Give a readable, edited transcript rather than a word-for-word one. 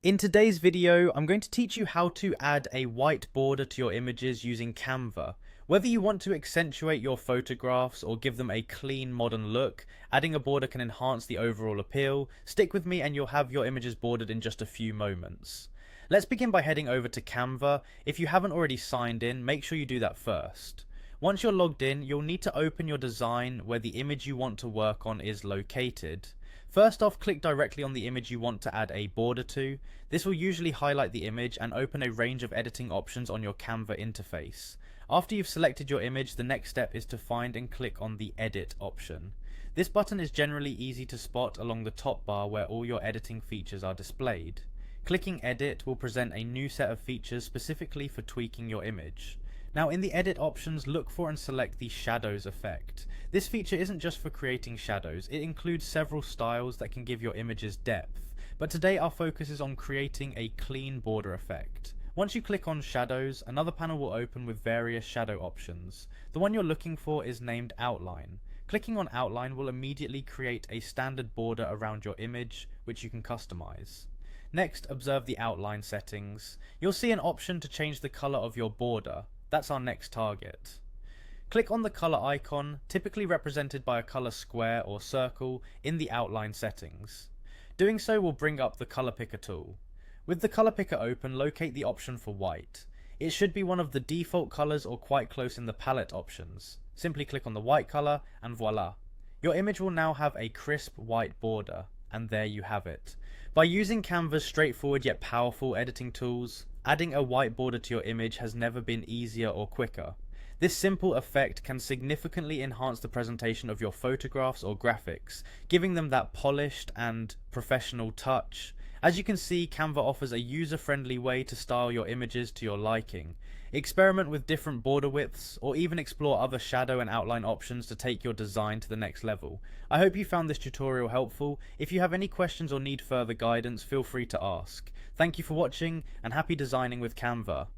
In today's video, I'm going to teach you how to add a white border to your images using Canva. Whether you want to accentuate your photographs or give them a clean modern look, adding a border can enhance the overall appeal. Stick with me and you'll have your images bordered in just a few moments. Let's begin by heading over to Canva. If you haven't already signed in, make sure you do that first. Once you're logged in, you'll need to open your design where the image you want to work on is located. First off, click directly on the image you want to add a border to. This will usually highlight the image and open a range of editing options on your Canva interface. After you've selected your image, the next step is to find and click on the Edit option. This button is generally easy to spot along the top bar where all your editing features are displayed. Clicking Edit will present a new set of features specifically for tweaking your image. Now in the edit options, look for and select the shadows effect. This feature isn't just for creating shadows, it includes several styles that can give your images depth, but today our focus is on creating a clean border effect. Once you click on shadows, another panel will open with various shadow options. The one you're looking for is named Outline. Clicking on Outline will immediately create a standard border around your image, which you can customize. Next, observe the outline settings. You'll see an option to change the color of your border. That's our next target. Click on the color icon, typically represented by a color square or circle, in the outline settings. Doing so will bring up the color picker tool. With the color picker open, locate the option for white. It should be one of the default colors or quite close in the palette options. Simply click on the white color and voila. Your image will now have a crisp white border, and there you have it. By using Canva's straightforward yet powerful editing tools, adding a white border to your image has never been easier or quicker. This simple effect can significantly enhance the presentation of your photographs or graphics, giving them that polished and professional touch. As you can see, Canva offers a user-friendly way to style your images to your liking. Experiment with different border widths, or even explore other shadow and outline options to take your design to the next level. I hope you found this tutorial helpful. If you have any questions or need further guidance, feel free to ask. Thank you for watching, and happy designing with Canva.